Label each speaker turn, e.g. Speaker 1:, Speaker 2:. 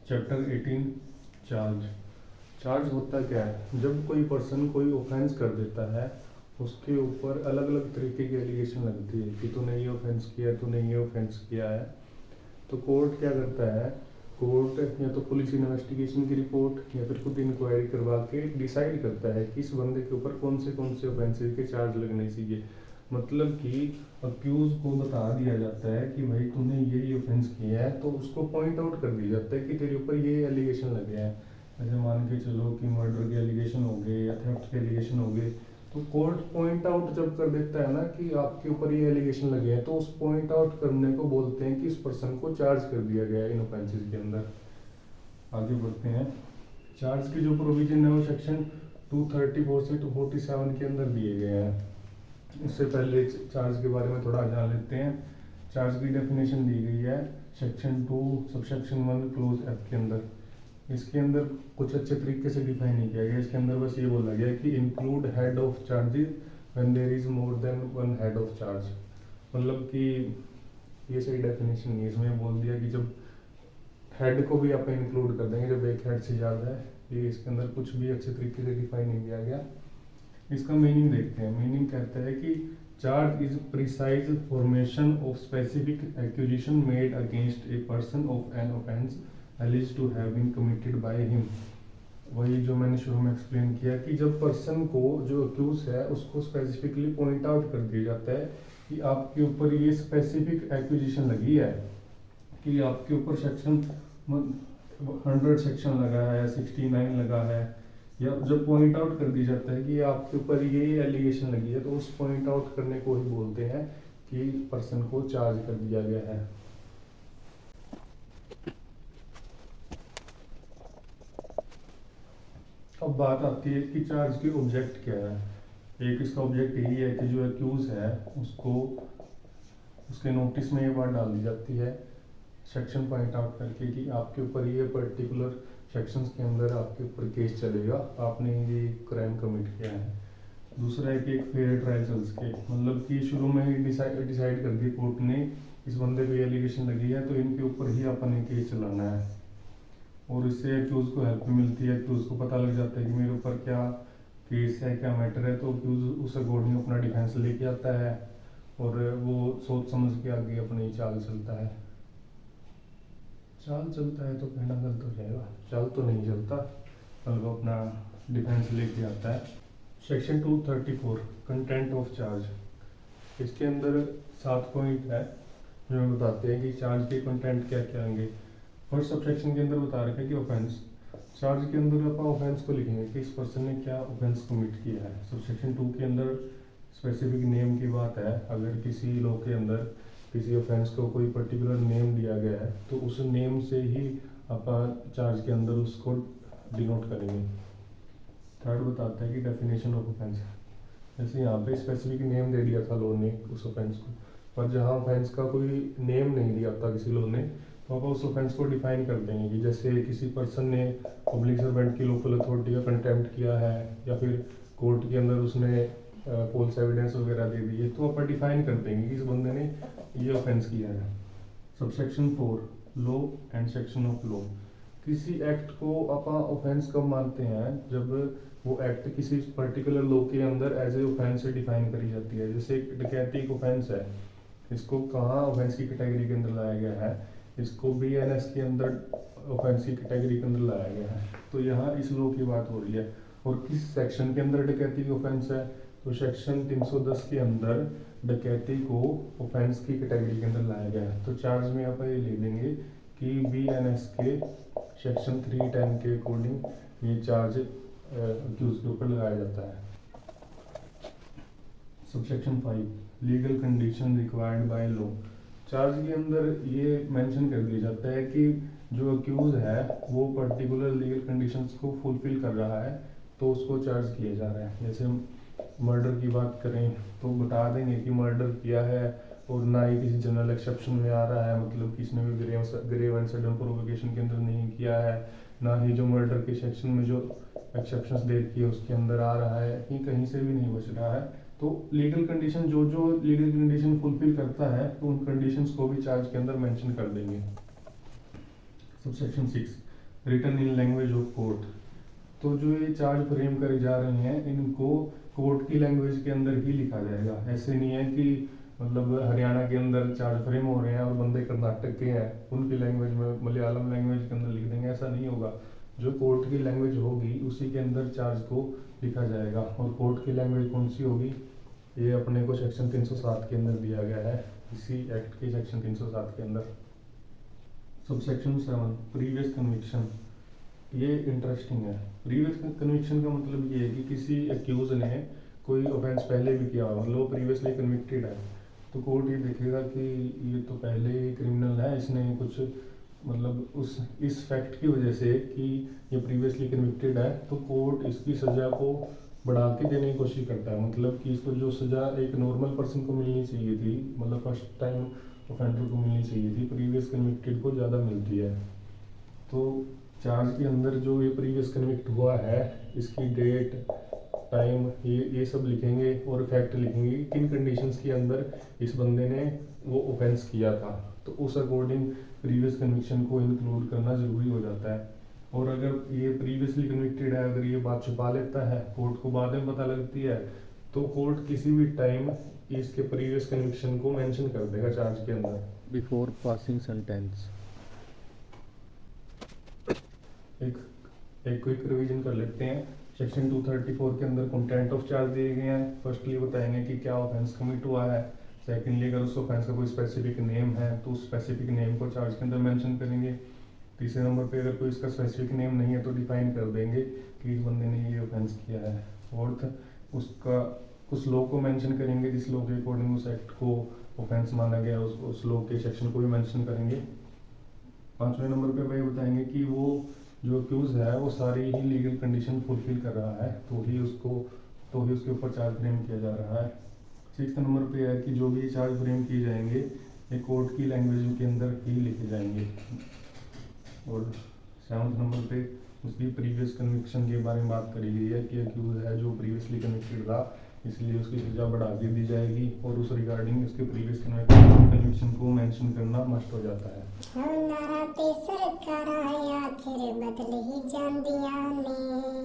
Speaker 1: Chapter 18 charge. Charge होता क्या है? जब कोई पर्सन कोई ऑफेंस कर देता है उसके ऊपर अलग अलग तरीके की एलिगेशन लगती है कि तूने ये ऑफेंस किया, तूने ये ऑफेंस किया है। तो कोर्ट क्या करता है? कोर्ट या तो पुलिस इन्वेस्टिगेशन की रिपोर्ट या फिर खुद इंक्वायरी करवा के डिसाइड करता है कि इस बंदे के ऊपर कौन से ऑफेंसेस के चार्ज लगने चाहिए। मतलब कि अक्यूज को बता दिया जाता है कि भाई तूने ये ऑफेंस किया है, तो उसको पॉइंट आउट कर दिया जाता है कि तेरे ऊपर ये एलिगेशन लगे हैं। जैसे मान के चलो कि मर्डर के एलिगेशन हो गए या थेफ्ट के एलिगेशन हो गए, तो कोर्ट पॉइंट आउट जब कर देता है ना कि आपके ऊपर ये एलिगेशन लगे हैं, तो उस पॉइंट आउट करने को बोलते हैं कि इस पर्सन को चार्ज कर दिया गया है इन ऑफेंसेस के अंदर। आगे बढ़ते हैं। चार्ज की जो प्रोविजन है वो सेक्शन 234 से 247 के अंदर दिए गए हैं। इससे पहले चार्ज के बारे में थोड़ा जान लेते हैं। चार्ज की डेफिनेशन दी गई है सेक्शन 2 सबसेक्शन 1 क्लोज एफ के अंदर। इसके अंदर कुछ अच्छे तरीके से डिफाइन नहीं किया गया। इसके अंदर बस ये बोला गया कि include head of charges when there is more than one head of charge. मतलब कि ये सही डेफिनेशन नहीं है। इसमें बोल दिया कि जब हेड को भी आप इंक्लूड कर देंगे जब एक हेड से ज़्यादा है। ये इसके अंदर कुछ भी अच्छे तरीके से डिफाइन नहीं किया गया। इसका मीनिंग देखते हैं। मीनिंग कहता है कि charge is precise formation of specific accusation made against a person of an offence alleged to have been committed by him। वही जो मैंने शुरू में एक्सप्लेन किया कि जब पर्सन को जो अक्यूज है उसको स्पेसिफिकली पॉइंट आउट कर दिया जाता है कि आपके ऊपर ये स्पेसिफिक एक्यूजिशन लगी है कि आपके ऊपर सेक्शन 100 सेक्शन लगा है, 69 लगा है, या जब पॉइंट आउट कर दिया जाता है कि आपके ऊपर ये एलिगेशन लगी है, तो उस पॉइंट आउट करने को ही बोलते हैं कि पर्सन को चार्ज कर दिया गया है। अब बात आती है कि चार्ज की ऑब्जेक्ट क्या है। एक इसका ऑब्जेक्ट यही है कि जो एक्यूज है उसको उसके नोटिस में ये बात डाल दी जाती है सेक्शन पॉइंट आउट करके कि आपके ऊपर ये पर्टिकुलर सेक्शंस के अंदर आपके ऊपर केस चलेगा, आपने ये क्राइम कमिट किया है। दूसरा है कि एक फेयर ट्रायल चल सके। मतलब कि शुरू में ही डिसाइड कर दी कोर्ट ने इस बंदे पे एलिगेशन लगी है तो इनके ऊपर ही अपन ने केस चलाना है। और इससे एक्यूज को हेल्प मिलती है, एक्यूज को पता लग जाता है कि मेरे ऊपर क्या केस है, क्या मैटर है, तो एक्यूज उस अकॉर्डिंग अपना डिफेंस लेके आता है और वो सोच समझ के आगे अपनी चाल चलता है। चाल चलता है तो कहना गलत हो जाएगा, चाल तो नहीं चलता, बल्कि अपना डिफेंस लेके आता है। Section 234 content of charge. इसके अंदर 7 पॉइंट है जो बताते हैं कि चार्ज के कंटेंट क्या क्या होंगे। फर्स्ट सबसेक्शन के अंदर बता रखा है कि ऑफेंस। चार्ज के अंदर अपन ऑफेंस को लिखेंगे कि इस पर्सन ने क्या ऑफेंस कमिट किया है। सबसेक्शन 2 के अंदर स्पेसिफिक नेम की बात है। अगर किसी लॉ के अंदर किसी ऑफेंस को कोई पर्टिकुलर नेम दिया गया है तो उस नेम से ही अपन चार्ज के अंदर उसको डिनोट करेंगे। थर्ड बताता है कि डेफिनेशन ऑफ ऑफेंस। जैसे यहाँ पे स्पेसिफिक नेम दे दिया था लॉ ने उस ऑफेंस को, पर जहाँ ऑफेंस का कोई नेम नहीं दिया था किसी लॉ ने, तो आप उस ऑफेंस को डिफाइन कर देंगे कि जैसे किसी पर्सन ने पब्लिक सर्वेंट की लोकल अथॉरिटी का कंटेम्प्ट किया है या फिर कोर्ट के अंदर उसने फॉल्स एविडेंस वगैरह दे दी है, तो आप डिफाइन कर देंगे कि इस बंदे ने ये ऑफेंस किया है। Subsection 4 law and section of law. किसी एक्ट को आप ऑफेंस कब मानते हैं? जब वो एक्ट किसी पर्टिकुलर लॉ के अंदर एज ए ऑफेंस से डिफाइन करी जाती है। जैसे डकैती एक ऑफेंस है, इसको कहाँ ऑफेंस की कैटेगरी के अंदर लाया गया है? इसको BNS के अंदर ऑफेंस की कैटेगरी के अंदर लाया गया है। तो यहाँ इस लॉ की बात हो रही है। और किस सेक्शन के अंदर डकैती की ऑफेंस है? तो सेक्शन 310 के अंदर डकैती को ऑफेंस की कैटेगरी के अंदर लाया गया है। तो चार्ज में आप ये लिख देंगे कि BNS के सेक्शन 310 के अकॉर्डिंग ये चार्ज अक्यूज के ऊपर लगाया जाता है। Subsection 5 legal condition required by law. Charge के अंदर ये मेंशन कर दिया जाता है कि जो अक्यूज है वो पर्टिकुलर लीगल कंडीशंस को फुलफिल कर रहा है तो उसको चार्ज किया जा रहा है। जैसे मर्डर की बात करें तो बता देंगे कि मर्डर किया है और ना ही किसी जनरल एक्सेप्शन में आ रहा है, मतलब किसी ने भी ग्रेव एंड सडन प्रोवोकेशन के अंदर नहीं किया है, ना ही जो मर्डर के सेक्शन में जो एक्सेप्शंस दे रखी है उसके अंदर आ रहा है, कहीं से भी नहीं बच रहा है। तो लीगल कंडीशन जो लीगल कंडीशन फुलफिल करता है तो उन कंडीशंस को भी चार्ज के अंदर मेंशन कर देंगे। Subsection 6 written in language of court. तो जो ये चार्ज फ्रेम करे जा रहे हैं इनको कोर्ट की लैंग्वेज के अंदर ही लिखा जाएगा। ऐसे नहीं है कि मतलब हरियाणा के अंदर चार्ज फ्रेम हो रहे हैं और बंदे कर्नाटक के हैं उनकी लैंग्वेज में मलयालम लैंग्वेज के अंदर लिख देंगे, ऐसा नहीं होगा। जो कोर्ट की लैंग्वेज होगी उसी के अंदर चार्ज को लिखा जाएगा। और कोर्ट की लैंग्वेज कौन सी होगी, ये अपने को सेक्शन 307 के अंदर दिया गया है, इसी एक्ट के सेक्शन 307 के अंदर। सब सेक्शन 7 प्रीवियस कन्विक्शन, ये इंटरेस्टिंग है। प्रीवियस कन्विक्शन का मतलब ये है कि किसी एक्यूज ने कोई ऑफेंस पहले भी किया हो, मतलब प्रीवियसली कन्विक्टेड है, तो कोर्ट ये देखेगा कि ये तो पहले ही क्रिमिनल है, इसने कुछ मतलब उस इस फैक्ट की वजह से कि ये प्रीवियसली कन्विक्टेड है तो कोर्ट इसकी सज़ा को बढ़ा के देने की कोशिश करता है। मतलब कि इसको जो सज़ा एक नॉर्मल पर्सन को मिलनी चाहिए थी, मतलब फर्स्ट टाइम ऑफेंडर को मिलनी चाहिए थी, प्रीवियस कन्विक्टेड को ज़्यादा मिलती है। तो चार्ज के अंदर जो ये प्रीवियस कन्विक्ट हुआ है इसकी डेट, टाइम, ये सब लिखेंगे और फैक्ट लिखेंगे कि किन कंडीशंस के अंदर इस बंदे ने वो ऑफेंस किया था। तो उस अकॉर्डिंग प्रीवियस कन्विक्शन को इंक्लूड करना ज़रूरी हो जाता है। और अगर ये प्रीवियसली कन्विक्टेड है, अगर ये बात छुपा लेता है, कोर्ट को बाद में पता लगती है, तो कोर्ट किसी भी टाइम इसके प्रीवियस कन्विक्शन को मेंशन कर देगा चार्ज के अंदर बिफोर पासिंग सेंटेंस। एक क्विक रिवीजन कर लेते हैं। सेक्शन 234 के अंदर कंटेंट ऑफ चार्ज दिए गए हैं। फर्स्टली बताएंगे कि क्या ऑफेंस कमिट हुआ है। सेकेंडली अगर उस ऑफेंस का कोई स्पेसिफिक नेम है तो उस स्पेसिफिक नेम को चार्ज के अंदर मेंशन करेंगे। तीसरे नंबर पे अगर कोई इसका स्पेसिफिक नेम नहीं है तो डिफाइन कर देंगे कि इस बंदे ने ये ऑफेंस किया है। फोर्थ, उसका उस लॉ को मेंशन करेंगे जिस लॉ के अकॉर्डिंग उस एक्ट को ऑफेंस माना गया, उस लॉ के सेक्शन को भी मेंशन करेंगे। पांचवें नंबर पे भाई बताएंगे कि वो जो अक्यूज है वो सारी ही लीगल कंडीशन फुलफिल कर रहा है तो ही उसके ऊपर चार्ज फ्रेम किया जा रहा है। सिक्स्थ नंबर पे है कि जो भी चार्ज फ्रेम किए जाएंगे ये कोर्ट की लैंग्वेज के अंदर ही लिखे जाएंगे। और सेवंथ नंबर पे उसकी प्रीवियस कन्विक्शन के बारे में बात करी गई है कि अक्यूज है जो प्रीवियसली कन्विक्टेड था इसलिए उसकी सजा बढ़ा के दी जाएगी और उस रिगार्डिंग उसके प्रीवियस कन्विक्शन को मेंशन करना मस्ट हो जाता है।
Speaker 2: सरकार आया, आखिर बदल ही जान दिया ने।